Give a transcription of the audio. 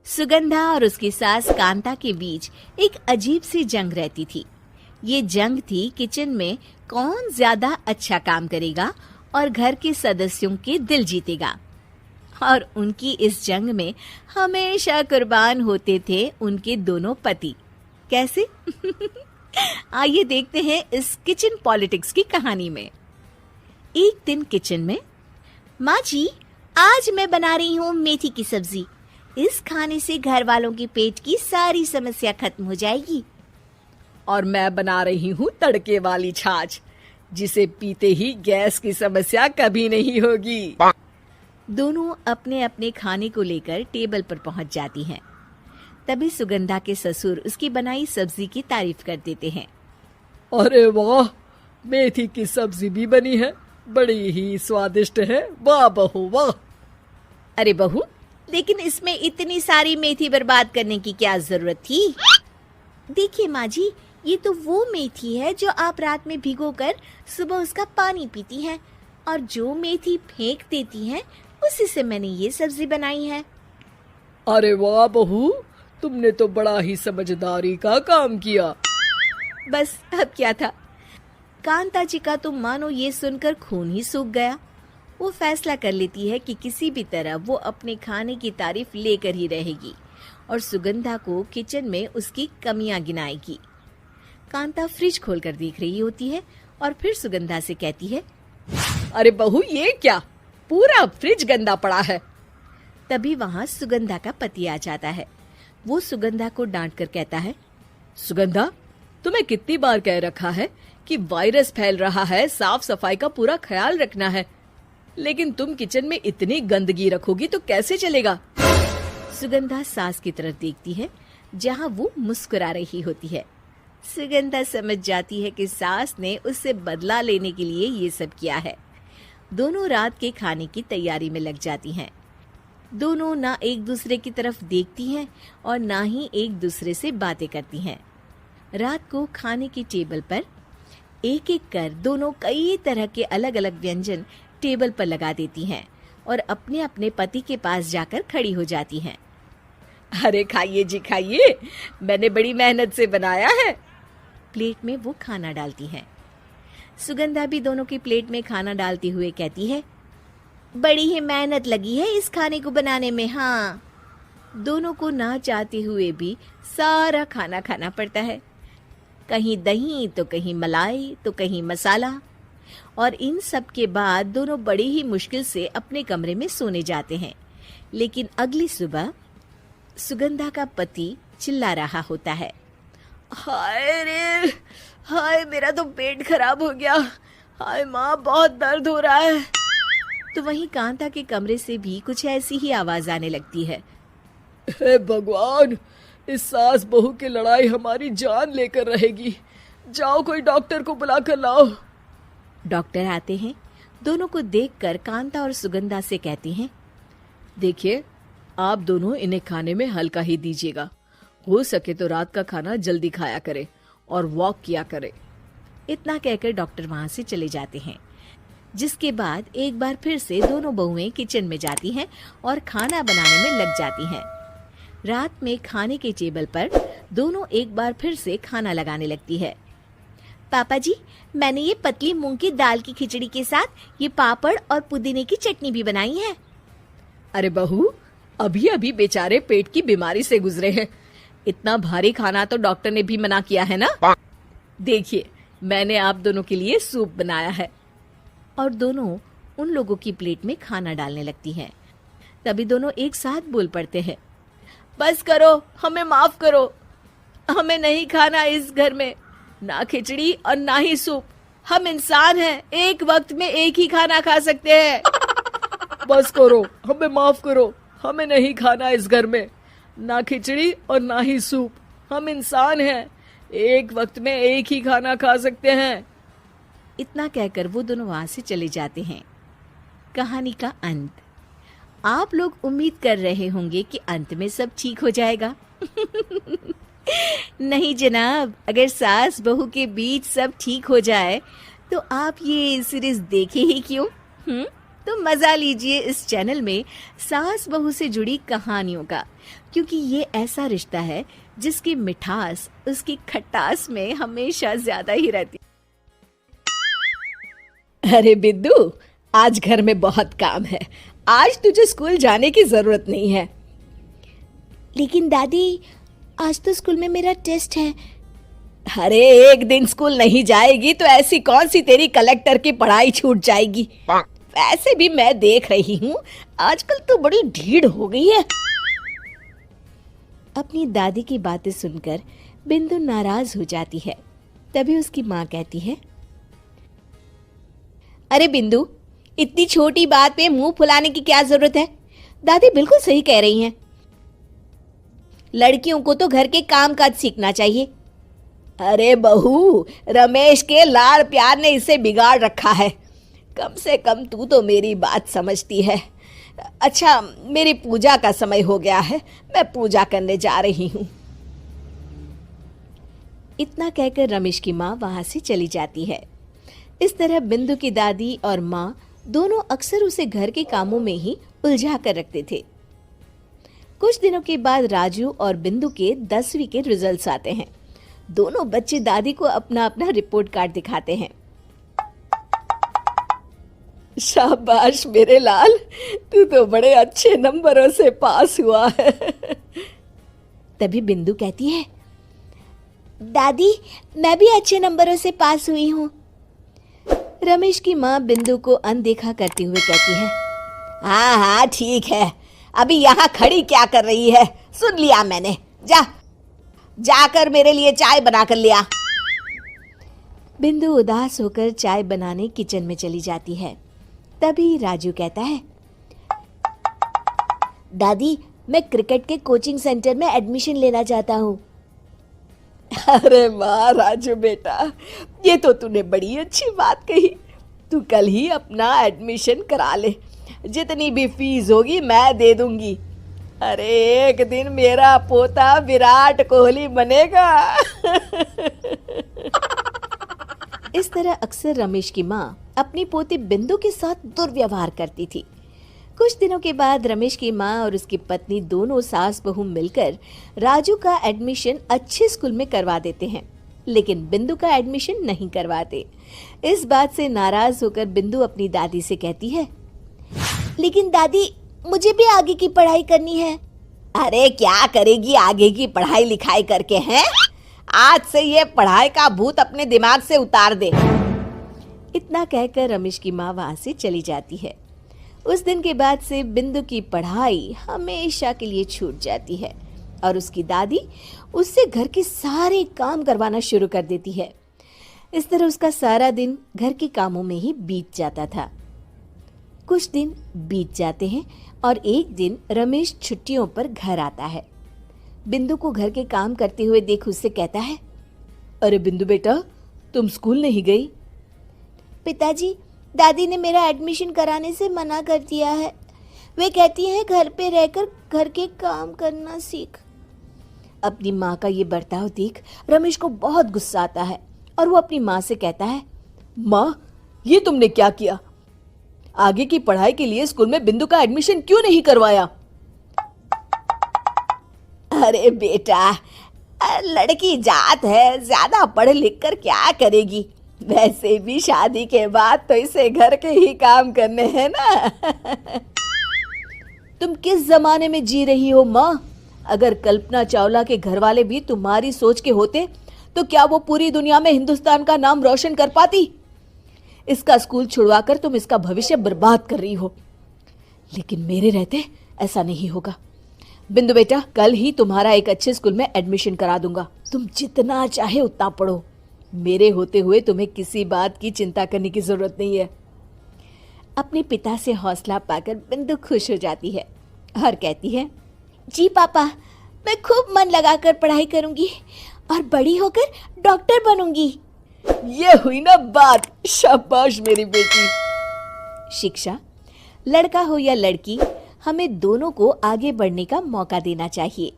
सुगंधा और उसकी सास कांता के बीच एक अजीब सी जंग रहती थी। ये जंग थी किचन में कौन ज्यादा अच्छा काम करेगा और घर के सदस्यों के दिल जीतेगा। और उनकी इस जंग में हमेशा कुर्बान होते थे उनके दोनों पति। कैसे? आइए देखते हैं इस किचन पॉलिटिक्स की कहानी में। एक दिन किचन में, माँ जी, आज मैं बना रही हूँ मेथी की सब्जी। इस खाने से घर वालों के पेट की सारी समस्या खत्म हो जाएगी। और मैं बना रही हूँ तड़के वाली छाछ, जिसे पीते ही गैस की समस्या कभी नहीं होगी। दोनों अपने अपने खाने को लेकर टेबल पर पहुंच जाती हैं। तभी सुगंधा के ससुर उसकी बनाई सब्जी की तारीफ कर देते हैं। अरे वाह, मेथी की सब्जी भी बनी है, बड़ी ही स्वादिष्ट है। वाह बहू वाह। अरे बहू, लेकिन इसमें इतनी सारी मेथी बर्बाद करने की क्या जरूरत थी? देखिए माँ जी, ये तो वो मेथी है जो आप रात में भिगोकर सुबह उसका पानी पीती हैं, और जो मेथी फेंक देती हैं उसी से मैंने ये सब्जी बनाई है। अरे वाह बहू, तुमने तो बड़ा ही समझदारी का काम किया। बस अब क्या था, कांता जी का तो मानो ये सुनकर खून ही सूख गया। वो फैसला कर लेती है कि किसी भी तरह वो अपने खाने की तारीफ लेकर ही रहेगी और सुगंधा को किचन में उसकी कमियां गिनाएगी। कांता फ्रिज खोलकर देख रही होती है और फिर सुगंधा से कहती है, अरे बहू, ये क्या, पूरा फ्रिज गंदा पड़ा है। तभी वहाँ सुगंधा का पति आ जाता है। वो सुगंधा को डांट कर कहता है, सुगंधा, तुम्हें कितनी बार कह रखा है कि वायरस फैल रहा है, साफ सफाई का पूरा ख्याल रखना है, लेकिन तुम किचन में इतनी गंदगी रखोगी तो कैसे चलेगा। सुगंधा सास की तरफ देखती है जहाँ वो मुस्कुरा रही होती है। सुगंधा समझ जाती है कि सास ने उससे बदला लेने के लिए ये सब किया है। दोनों रात के खाने की तैयारी में लग जाती हैं। दोनों ना एक दूसरे की तरफ देखती हैं और ना ही एक दूसरे से बातें करती हैं। रात को खाने की टेबल पर एक एक कर दोनों कई तरह के अलग अलग व्यंजन टेबल पर लगा देती हैं और अपने अपने पति के पास जाकर खड़ी हो जाती हैं। अरे खाइए जी खाइए, मैंने बड़ी मेहनत से बनाया है। प्लेट में वो खाना डालती हैं। सुगंधा भी दोनों की प्लेट में खाना डालते हुए कहती है, बड़ी ही मेहनत लगी है इस खाने को बनाने में। हाँ, दोनों को ना चाहते हुए भी सारा खाना खाना पड़ता है। कहीं दही तो कहीं मलाई तो कहीं मसाला। और इन सब के बाद दोनों बड़ी ही मुश्किल से अपने कमरे में सोने जाते हैं। लेकिन अगली सुबह सुगंधा का पति चिल्ला रहा होता है, हाय रे, हाय मेरा तो पेट खराब हो गया, हाय माँ बहुत दर्द हो रहा है। तो वहीं कांता के कमरे से भी कुछ ऐसी ही आवाज आने लगती है। हे भगवान, इस सास बहू की लड़ाई हमारी जान लेकर रहेगी। जाओ कोई डॉक्टर को बुला कर लाओ। डॉक्टर आते हैं। दोनों को देखकर कांता और सुगंधा से कहती हैं, देखिए, आप दोनों इन्हें खाने में हल्का ही दीजिएगा। हो सके तो रात का खाना जल्दी खाया करे और वॉक किया करे। इतना कहकर डॉक्टर वहां से चले जाते हैं। जिसके बाद एक बार फिर से दोनों बहुएं किचन में जाती हैं और खाना बनाने में लग जाती हैं। रात में खाने के टेबल पर दोनों एक बार फिर से खाना लगाने लगती है। पापा जी, मैंने ये पतली मूंग की दाल की खिचड़ी के साथ ये पापड़ और पुदीने की चटनी भी बनाई है। अरे बहू, अभी अभी बेचारे पेट की बीमारी से गुजरे हैं, इतना भारी खाना तो डॉक्टर ने भी मना किया है ना। देखिए, मैंने आप दोनों के लिए सूप बनाया है। और दोनों उन लोगों की प्लेट में खाना डालने लगती हैं। तभी दोनों एक साथ बोल पड़ते हैं, बस करो, हमें माफ करो, हमें नहीं खाना इस घर में, ना खिचड़ी और ना ही सूप। हम इंसान हैं, एक वक्त में एक ही खाना खा सकते हैं। बस करो, हमें माफ करो, हमें नहीं खाना इस घर में, ना खिचड़ी और ना ही सूप। हम इंसान हैं, एक वक्त में एक ही खाना खा सकते हैं। इतना कहकर वो दोनों वहां से चले जाते हैं। कहानी का अंत। आप लोग उम्मीद कर रहे होंगे कि अंत में सब ठीक हो जाएगा। नहीं जनाब, अगर सास बहू के बीच सब ठीक हो जाए तो आप ये सीरीज देखे ही क्यों? तो मजा लीजिए इस चैनल में सास बहू से जुड़ी कहानियों का, क्योंकि ये ऐसा रिश्ता है जिसकी मिठास उसकी खटास में हमेशा ज्यादा ही रहती। अरे बिद्दू, आज घर में बहुत काम है। आज तुझे स्कूल जाने की जरूरत नहीं है। लेकिन दादी, आज तो स्कूल में मेरा टेस्ट है। अरे एक दिन स्कूल नहीं जाएगी तो ऐसी कौन सी तेरी कलेक्टर की पढ़ाई छूट जाएगी। वैसे भी मैं देख रही हूँ आजकल तो बड़ी ढीठ हो गई है। अपनी दादी की बातें सुनकर बिंदु नाराज हो जाती है। तभी उसकी माँ कहती है, अरे बिंदु, इतनी छोटी बात पे मुंह फुलाने की क्या जरूरत है। दादी बिल्कुल सही कह रही हैं। लड़कियों को तो घर के काम काज सीखना चाहिए। अरे बहू, रमेश के लाड़ प्यार ने इसे बिगाड़ रखा है। कम से कम तू तो मेरी बात समझती है। अच्छा, मेरी पूजा का समय हो गया है, मैं पूजा करने जा रही हूँ। इतना कहकर रमेश की माँ वहां से चली जाती है। इस तरह बिंदु की दादी और माँ दोनों अक्सर उसे घर के कामों में ही उलझा कर रखते थे। कुछ दिनों के बाद राजू और बिंदु के 10वीं के रिजल्ट्स आते हैं। दोनों बच्चे दादी को अपना अपना रिपोर्ट कार्ड दिखाते हैं। शाबाश मेरे लाल, तू तो बड़े अच्छे नंबरों से पास हुआ है। तभी बिंदु कहती है, दादी मैं भी अच्छे नंबरों से पास हुई हूँ। रमेश की माँ बिंदु को अनदेखा करते हुए कहती है, हाँ हाँ ठीक है, अभी यहाँ खड़ी क्या कर रही है, सुन लिया मैंने। जाकर मेरे लिए चाय बना कर लिया। बिंदु उदास होकर चाय बनाने किचन में चली जाती है। तभी राजू कहता है, दादी मैं क्रिकेट के कोचिंग सेंटर में एडमिशन लेना चाहता हूँ। अरे वाह राजू बेटा, ये तो तूने बड़ी अच्छी बात कही। तू कल ही अपना एडमिशन करा ले, जितनी भी फीस होगी मैं दे दूंगी। अरे एक दिन मेरा पोता विराट कोहली बनेगा। इस तरह अक्सर रमेश की माँ अपनी पोती बिंदु के साथ दुर्व्यवहार करती थी। कुछ दिनों के बाद रमेश की माँ और उसकी पत्नी दोनों सास बहू मिलकर राजू का एडमिशन अच्छे स्कूल में करवा देते हैं, लेकिन बिंदु का एडमिशन नहीं करवाते। इस बात से नाराज होकर बिंदु अपनी दादी से कहती है, लेकिन दादी मुझे भी आगे की पढ़ाई करनी है। अरे क्या करेगी आगे की पढ़ाई लिखाई करके हैं? आज से ये पढ़ाई का भूत अपने दिमाग से उतार दे। इतना कहकर रमेश की माँ वहां से चली जाती है। उस दिन के बाद से बिंदु की पढ़ाई हमेशा के लिए छूट जाती है और उसकी दादी उससे घर के सारे काम करवाना शुरू कर देती है। इस तरह उसका सारा दिन घर के कामों में ही बीत जाता था। कुछ दिन बीत जाते हैं और एक दिन रमेश छुट्टियों पर घर आता है। बिंदु को घर के काम करते हुए देख उससे कहता है, अरे बिंदु बेटा, तुम स्कूल नहीं गई? पिताजी, दादी ने मेरा एडमिशन कराने से मना कर दिया है। वे कहती हैं घर पे रहकर घर के काम करना सीख। अपनी माँ का ये बर्ताव देख रमेश को बहुत गुस्सा आता है और वो अपनी माँ से कहता है, माँ ये तुमने क्या किया? आगे की पढ़ाई के लिए स्कूल में बिंदु का एडमिशन क्यों नहीं करवाया? अरे बेटा, लड़की जात है, ज्यादा पढ़ लिख कर क्या करेगी? वैसे भी शादी के बाद तो इसे घर के ही काम करने हैं ना। तुम किस जमाने में जी रही हो माँ? अगर कल्पना चावला के घर वाले भी तुम्हारी सोच के होते तो क्या वो पूरी दुनिया में हिंदुस्तान का नाम रोशन कर पाती? इसका स्कूल छुड़वाकर तुम इसका भविष्य बर्बाद कर रही हो, लेकिन मेरे रहते ऐसा नहीं होगा। बिंदु बेटा, कल ही तुम्हारा एक अच्छे स्कूल में एडमिशन करा दूंगा। तुम जितना चाहे उतना पढ़ो, मेरे होते हुए तुम्हें किसी बात की चिंता करने की जरूरत नहीं है। अपने पिता से हौसला पाकर बिंदु खुश हो जाती है और कहती है, जी पापा, मैं खूब मन लगाकर पढ़ाई करूंगी और बड़ी होकर डॉक्टर बनूंगी। ये हुई ना बात। शाबाश मेरी बेटी। शिक्षा, लड़का हो या लड़की, हमें दोनों को आगे बढ़ने का मौका देना चाहिए।